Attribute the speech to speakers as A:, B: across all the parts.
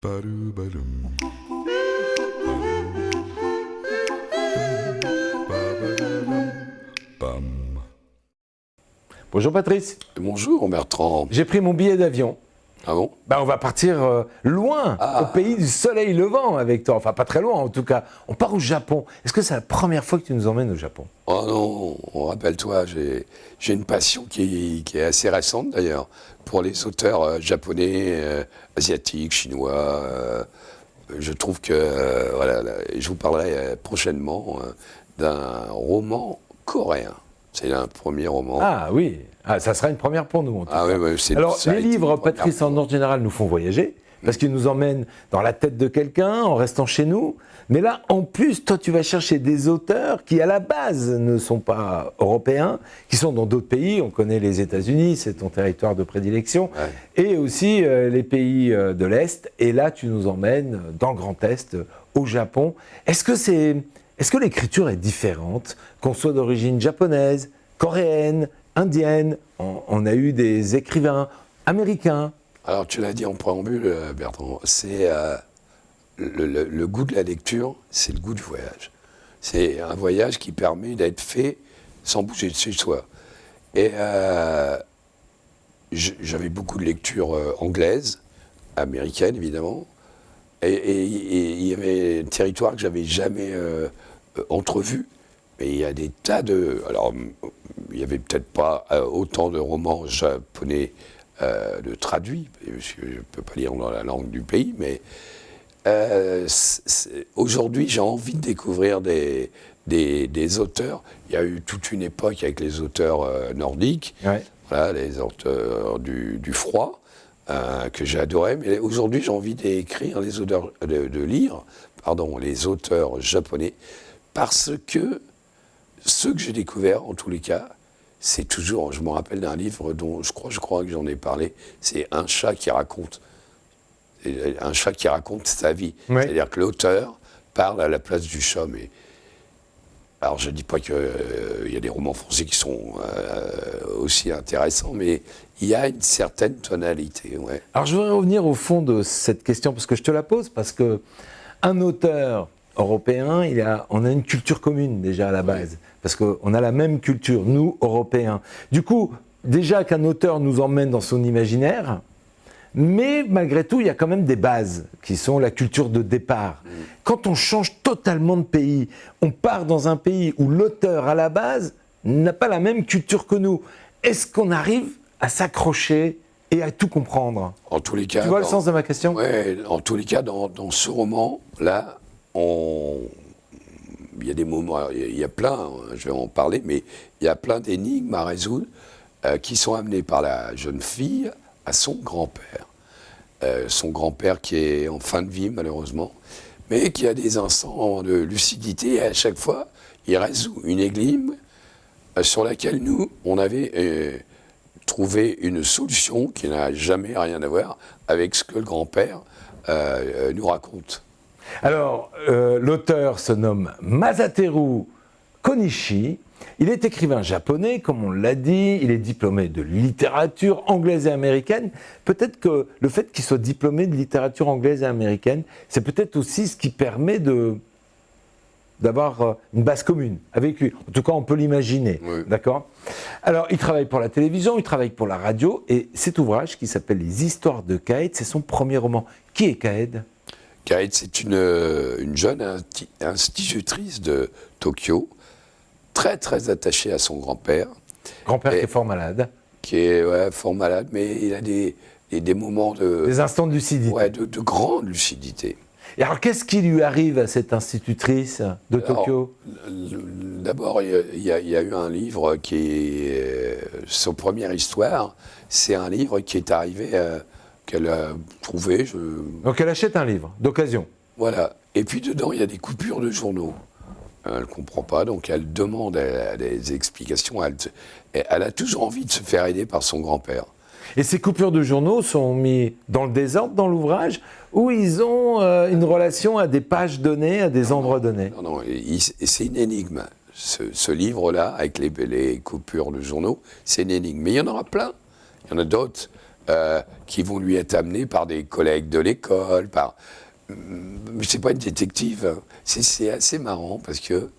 A: Ba-do-ba-dum. Bam.
B: Bonjour Patrice.
C: Bonjour Bertrand.
B: J'ai pris mon billet d'avion.
C: Ah bon?
B: On va partir loin, au pays du soleil levant avec toi. Enfin, pas très loin en tout cas. On part au Japon. Est-ce que c'est la première fois que tu nous emmènes au Japon?
C: Oh non, rappelle-toi, j'ai une passion qui est assez récente d'ailleurs, pour les auteurs japonais, asiatiques, chinois. Je trouve que, voilà, je vous parlerai prochainement d'un roman coréen. C'est un premier roman.
B: Ah oui, ça sera une première pour nous en tout cas.
C: Oui,
B: Alors, les livres, Patrice, en général, nous font voyager, parce qu'ils nous emmènent dans la tête de quelqu'un en restant chez nous. Mais là, en plus, toi, tu vas chercher des auteurs qui, à la base, ne sont pas européens, qui sont dans d'autres pays. On connaît les États-Unis, c'est ton territoire de prédilection, et aussi les pays de l'Est. Et là, tu nous emmènes dans le Grand Est, au Japon. Est-ce que l'écriture est différente, qu'on soit d'origine japonaise, coréenne, indienne? On a eu des écrivains américains.
C: Alors, tu l'as dit en préambule, Bertrand, c'est le goût de la lecture, c'est le goût du voyage. C'est un voyage qui permet d'être fait sans bouger de chez soi. Et j'avais beaucoup de lectures anglaises, américaines évidemment, et il y avait un territoire que j'avais jamais entrevu. Mais il y a des tas de... Alors, il n'y avait peut-être pas autant de romans japonais de traduits, parce que je ne peux pas lire dans la langue du pays, mais aujourd'hui, j'ai envie de découvrir des auteurs. Il y a eu toute une époque avec les auteurs nordiques, voilà, les auteurs du froid, que j'ai adoré, mais aujourd'hui, j'ai envie d'écrire les auteurs, de lire les auteurs japonais, parce que ceux que j'ai découverts, en tous les cas, c'est toujours, je me rappelle d'un livre dont je crois que j'en ai parlé, c'est Un chat qui raconte. Un chat qui raconte sa vie. C'est-à-dire que l'auteur parle à la place du chat. Mais... Alors je ne dis pas qu'il y a des romans français qui sont aussi intéressants, mais il y a une certaine tonalité. Ouais.
B: Alors je voudrais revenir au fond de cette question, parce que je te la pose, parce qu'un auteur européen, on a une culture commune déjà à la base, parce qu'on a la même culture, nous, Européens. Du coup, déjà qu'un auteur nous emmène dans son imaginaire, mais malgré tout, il y a quand même des bases qui sont la culture de départ. Quand on change totalement de pays, on part dans un pays où l'auteur à la base n'a pas la même culture que nous. Est-ce qu'on arrive à s'accrocher et à tout comprendre?
C: En tous les cas,
B: tu vois le sens de ma question?
C: Oui, en tous les cas, dans ce roman-là, il y a des moments, il y a plein, je vais en parler, mais il y a plein d'énigmes à résoudre qui sont amenées par la jeune fille à son grand-père. Son grand-père qui est en fin de vie, malheureusement, mais qui a des instants de lucidité, et à chaque fois, il résout une énigme sur laquelle nous, on avait trouvé une solution qui n'a jamais rien à voir avec ce que le grand-père nous raconte.
B: Alors, l'auteur se nomme Masateru Konishi. Il est écrivain japonais, comme on l'a dit. Il est diplômé de littérature anglaise et américaine. Peut-être que le fait qu'il soit diplômé de littérature anglaise et américaine, c'est peut-être aussi ce qui permet d'avoir une base commune avec lui. En tout cas, on peut l'imaginer. Oui. D'accord ? Alors, il travaille pour la télévision, il travaille pour la radio. Et cet ouvrage, qui s'appelle Les Histoires de Kaed, c'est son premier roman. Qui est Kaed ?
C: Kaed, c'est une jeune institutrice de Tokyo, très très attachée à son grand-père.
B: Grand-père qui est fort malade.
C: Qui est fort malade, mais il a des moments de...
B: Des instants de lucidité.
C: Ouais, de grande lucidité.
B: Et alors, qu'est-ce qui lui arrive à cette institutrice de Tokyo ?
C: D'abord, il y a eu un livre qui est... Son première histoire, c'est un livre qui est arrivé... qu'elle a trouvé.
B: Donc elle achète un livre, d'occasion.
C: Voilà. Et puis dedans, il y a des coupures de journaux. Elle ne comprend pas, donc elle demande des explications. Elle a toujours envie de se faire aider par son grand-père.
B: Et ces coupures de journaux sont mises dans le désordre dans l'ouvrage, ou ils ont une relation à des pages données, à des endroits donnés?
C: Non, c'est une énigme. Ce livre-là, avec les coupures de journaux, c'est une énigme. Mais il y en aura plein. Il y en a d'autres. qui vont lui être amenés par des collègues de l'école, c'est pas une détective, hein. C'est assez marrant parce que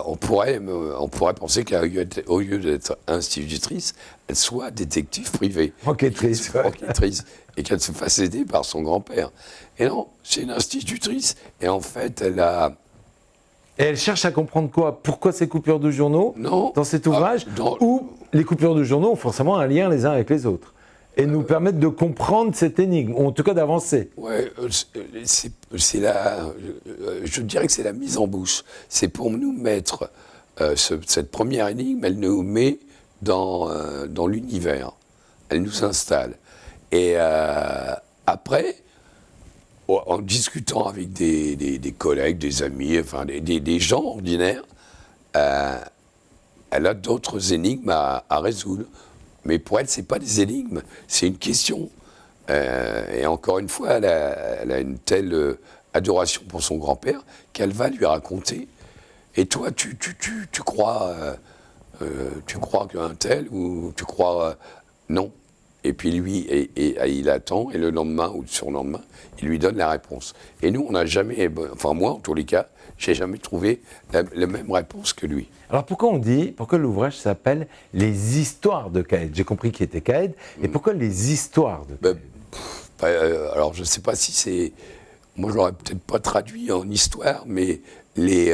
C: on pourrait penser qu'au lieu d'être institutrice, elle soit détective privée.
B: Enquêtrice.
C: Enquêtrice. Et qu'elle se fasse aider par son grand-père. Et non, c'est une institutrice. Et en fait,
B: Et elle cherche à comprendre quoi? Pourquoi ces coupures de journaux dans cet ouvrage où les coupures de journaux ont forcément un lien les uns avec les autres et nous permettent de comprendre cette énigme, ou en tout cas d'avancer.
C: Ouais, je dirais que c'est la mise en bouche. C'est pour nous mettre cette première énigme, elle nous met dans l'univers. Elle nous installe. Et après, en discutant avec des collègues, des amis, enfin des gens ordinaires, elle a d'autres énigmes à résoudre. Mais pour elle, ce n'est pas des énigmes, c'est une question. Et encore une fois, elle a une telle adoration pour son grand-père qu'elle va lui raconter. Et toi, tu crois qu'un tel, ou tu crois non. Et puis lui, il attend, et le lendemain ou le surlendemain, il lui donne la réponse. Et nous, on n'a jamais, enfin moi en tous les cas, j'ai jamais trouvé la même réponse que lui.
B: Alors pourquoi l'ouvrage s'appelle Les histoires de Caed? J'ai compris qu'il était Caed, et pourquoi les histoires de Caed?
C: Alors je ne sais pas si c'est... Moi je l'aurais peut-être pas traduit en histoire, mais les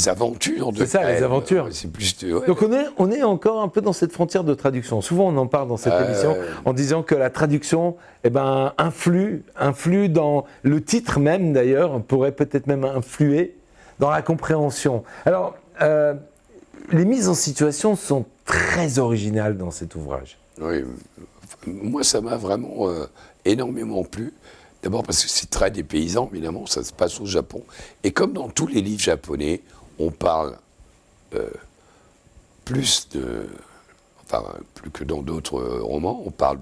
C: aventures de Caed.
B: C'est ça, les aventures.
C: C'est plus
B: Donc on est encore un peu dans cette frontière de traduction. Souvent on en parle dans cette émission en disant que la traduction influe dans le titre même d'ailleurs, pourrait peut-être même influer dans la compréhension. Alors, les mises en situation sont très originales dans cet ouvrage.
C: Oui, moi ça m'a vraiment énormément plu. D'abord parce que c'est très dépaysant, évidemment, ça se passe au Japon. Et comme dans tous les livres japonais, on parle plus que dans d'autres romans, on parle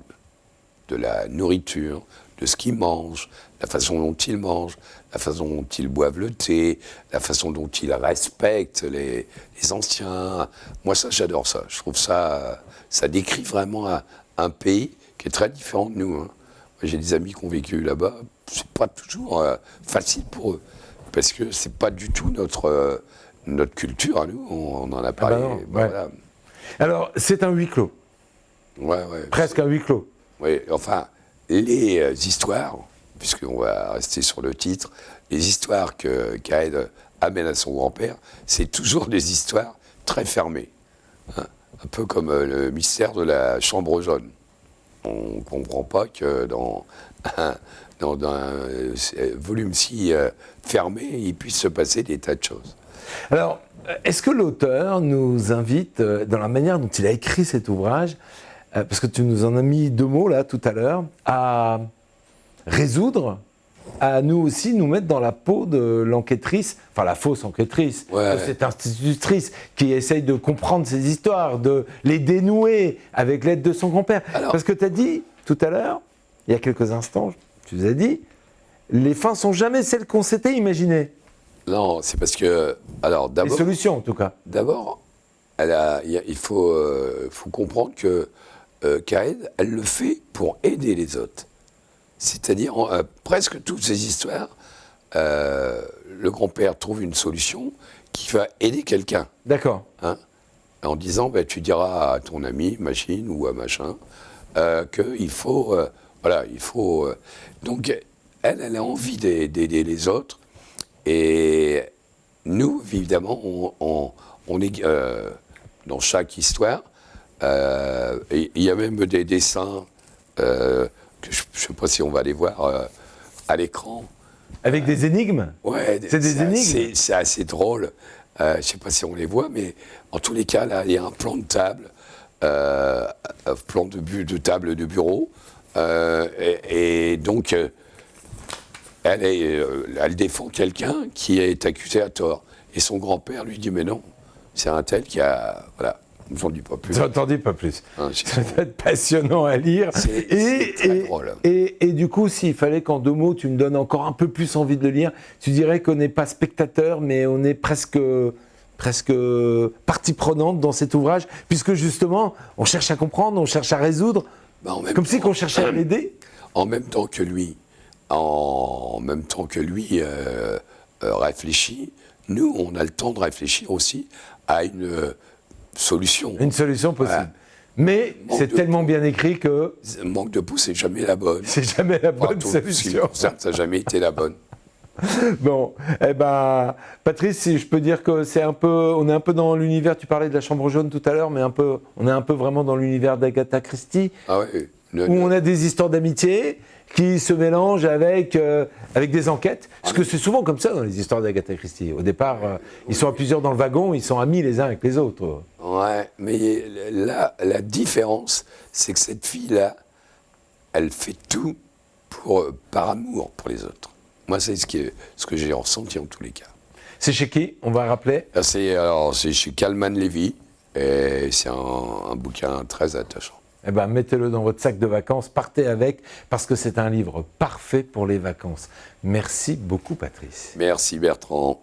C: de la nourriture, de ce qu'ils mangent, la façon dont ils mangent, la façon dont ils boivent le thé, la façon dont ils respectent les anciens. Moi, ça, j'adore ça. Je trouve ça décrit vraiment un pays qui est très différent de nous, hein. Moi, j'ai des amis qui ont vécu là-bas. C'est pas toujours facile pour eux, parce que c'est pas du tout notre culture à nous. On en a parlé. Voilà.
B: Alors, c'est un huis clos.
C: Ouais.
B: Presque un huis clos.
C: Oui, enfin, les histoires, puisqu'on va rester sur le titre, les histoires que Caed amène à son grand-père, c'est toujours des histoires très fermées. Hein, un peu comme le mystère de la chambre jaune. On ne comprend pas que dans un volume si fermé, il puisse se passer des tas de choses.
B: Alors, est-ce que l'auteur nous invite, dans la manière dont il a écrit cet ouvrage, parce que tu nous en as mis 2 mots là tout à l'heure, à résoudre, à nous aussi nous mettre dans la peau de l'enquêtrice, enfin la fausse enquêtrice, de cette institutrice qui essaye de comprendre ces histoires, de les dénouer avec l'aide de son grand-père. Parce que tu as dit tout à l'heure, il y a quelques instants, tu nous as dit, les fins sont jamais celles qu'on s'était imaginées.
C: Non, c'est parce que... Alors, d'abord,
B: les solutions en tout cas.
C: D'abord, il faut comprendre que Caed, elle le fait pour aider les autres. C'est-à-dire, presque toutes ces histoires, le grand-père trouve une solution qui va aider quelqu'un.
B: D'accord.
C: Hein, en disant, tu diras à ton ami, machine ou à machin, qu'il faut... donc, elle a envie d'aider les autres. Et nous, évidemment, on est dans chaque histoire. Il y a même des dessins que je ne sais pas si on va les voir à l'écran.
B: Avec des énigmes?
C: Ouais,
B: c'est des énigmes.
C: C'est assez drôle. Je ne sais pas si on les voit, mais en tous les cas, là, il y a un plan de table, un plan de table de bureau. Et donc, elle défend quelqu'un qui est accusé à tort. Et son grand-père lui dit, mais non, c'est un tel qui a... Voilà, je n'en dis pas plus.
B: J'en dis pas plus. Hein, ça va être passionnant à lire.
C: C'est très drôle.
B: Et du coup, s'il fallait qu'en 2 mots, tu me donnes encore un peu plus envie de le lire, tu dirais qu'on n'est pas spectateur, mais on est presque presque partie prenante dans cet ouvrage, puisque justement, on cherche à comprendre, on cherche à résoudre, comme si on cherchait à l'aider.
C: En même temps que lui, réfléchit, nous, on a le temps de réfléchir aussi à une solution.
B: Une solution possible. Voilà. Mais c'est tellement bien écrit que...
C: Manque de pouce, c'est jamais la bonne.
B: C'est jamais la bonne solution.
C: Ça n'a jamais été la bonne.
B: Bon, eh ben, Patrice, si je peux dire que c'est un peu, on est un peu dans l'univers, tu parlais de la Chambre jaune tout à l'heure, mais on est un peu vraiment dans l'univers d'Agatha Christie, où on a des histoires d'amitié qui se mélangent avec des enquêtes, parce que c'est souvent comme ça dans les histoires d'Agatha Christie. Au départ, ils sont à plusieurs dans le wagon, ils sont amis les uns avec les autres.
C: Ouais, mais là, la différence, c'est que cette fille-là, elle fait tout par amour pour les autres. Moi, c'est ce que j'ai ressenti en tous les cas.
B: C'est chez qui? On va rappeler.
C: C'est chez Kalman Levy, et c'est un bouquin très attachant.
B: Eh ben, mettez-le dans votre sac de vacances, partez avec, parce que c'est un livre parfait pour les vacances. Merci beaucoup, Patrice.
C: Merci, Bertrand.